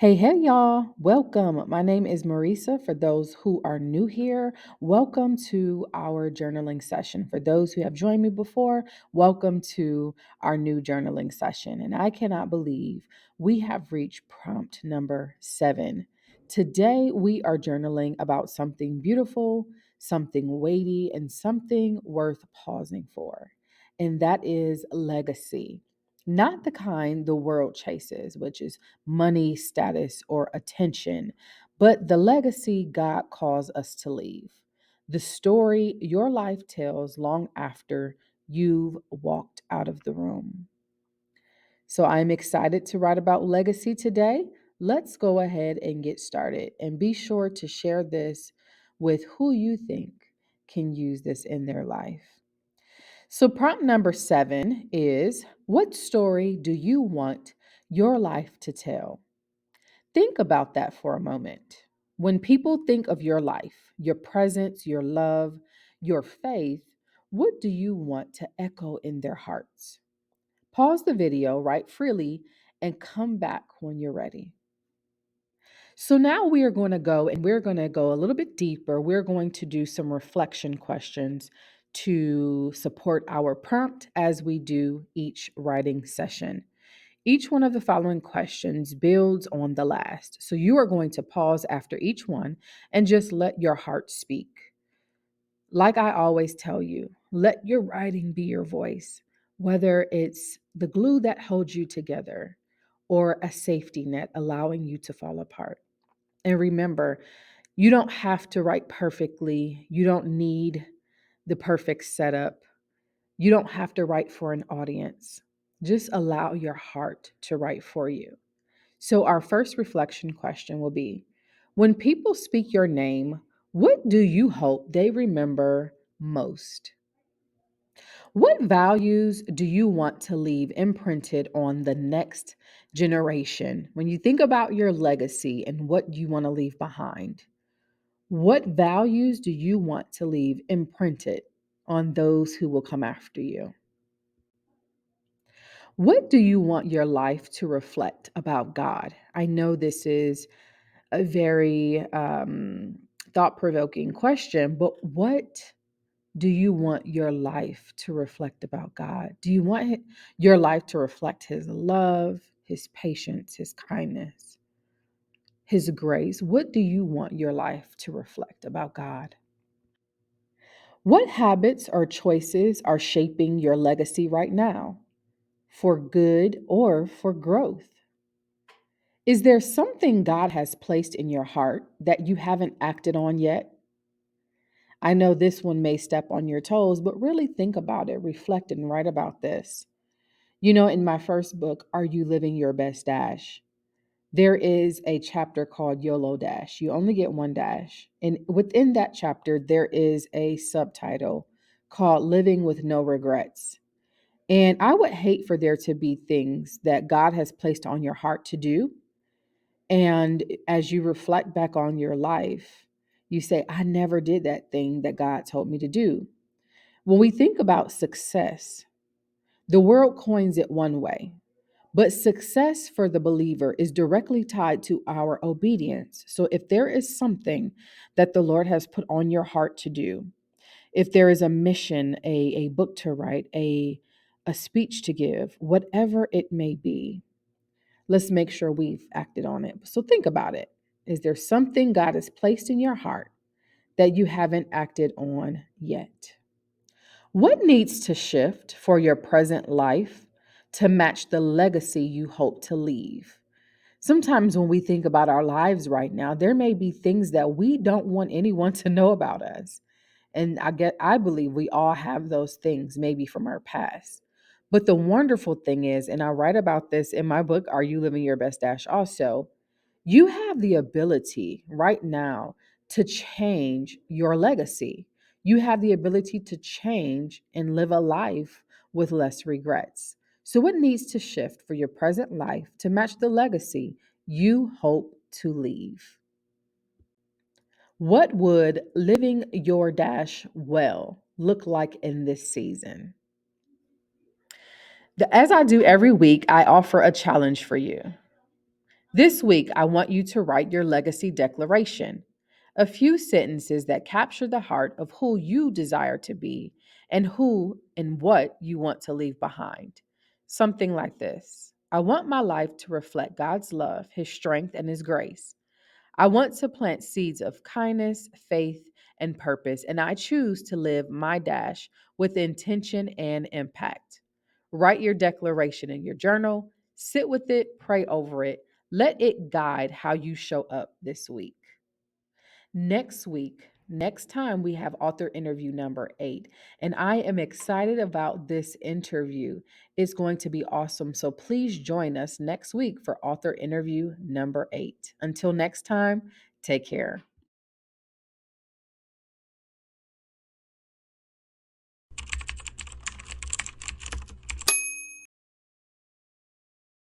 Hey, y'all. Welcome. My name is Mariesa. For those who are new here, welcome to our journaling session. For those who have joined me before, welcome to our new journaling session. And I cannot believe we have reached prompt number 7. Today, we are journaling about something beautiful, something weighty, and something worth pausing for. And that is legacy. Not the kind the world chases, which is money, status, or attention, but the legacy God calls us to leave. The story your life tells long after you've walked out of the room. So I'm excited to write about legacy today. Let's go ahead and get started. And be sure to share this with who you think can use this in their life. So, prompt number 7 is: what story do you want your life to tell? Think about that for a moment. When people think of your life, your presence, your love, your faith, what do you want to echo in their hearts? Pause the video, write freely, and come back when you're ready. So now we are going to go and we're going to go a little bit deeper. We're going to do some reflection questions to support our prompt as we do each writing session. Each one of the following questions builds on the last. So you are going to pause after each one and just let your heart speak. Like I always tell you, let your writing be your voice, whether it's the glue that holds you together or a safety net allowing you to fall apart. And remember, you don't have to write perfectly. You don't need the perfect setup. You don't have to write for an audience. Just allow your heart to write for you. So, our first reflection question will be: when people speak your name, what do you hope they remember most? What values do you want to leave imprinted on the next generation? When you think about your legacy and what you want to leave behind, what values do you want to leave imprinted on those who will come after you? What do you want your life to reflect about God? I know this is a very thought provoking question, but what do you want your life to reflect about God? Do you want your life to reflect His love, His patience, His kindness, His grace? What do you want your life to reflect about God? What habits or choices are shaping your legacy right now, for good or for growth? Is there something God has placed in your heart that you haven't acted on yet? I know this one may step on your toes, but really think about it, reflect, and write about this. You know, in my first book, Are You Living Your Best Dash? There is a chapter called YOLO Dash. You only get one dash. And within that chapter, there is a subtitle called Living with No Regrets. And I would hate for there to be things that God has placed on your heart to do. And as you reflect back on your life, you say, I never did that thing that God told me to do. When we think about success, the world coins it one way, but success for the believer is directly tied to our obedience. So if there is something that the Lord has put on your heart to do, if there is a mission, a book to write, a speech to give, whatever it may be, let's make sure we've acted on it. So think about it. Is there something God has placed in your heart that you haven't acted on yet? What needs to shift for your present life to match the legacy you hope to leave? Sometimes when we think about our lives right now, there may be things that we don't want anyone to know about us. And I believe we all have those things maybe from our past. But the wonderful thing is, and I write about this in my book, Are You Living Your Best Dash also, you have the ability right now to change your legacy. You have the ability to change and live a life with less regrets. So, what needs to shift for your present life to match the legacy you hope to leave? What would living your dash well look like in this season? As I do every week, I offer a challenge for you. This week, I want you to write your legacy declaration, a few sentences that capture the heart of who you desire to be and who and what you want to leave behind. Something like this: I want my life to reflect God's love, His strength, and His grace. I want to plant seeds of kindness, faith, and purpose, and I choose to live my dash with intention and impact. Write your declaration in your journal, sit with it, pray over it, let it guide how you show up this week. Next week, next time, we have author interview number 8. And I am excited about this interview. It's going to be awesome. So please join us next week for author interview number 8. Until next time, take care.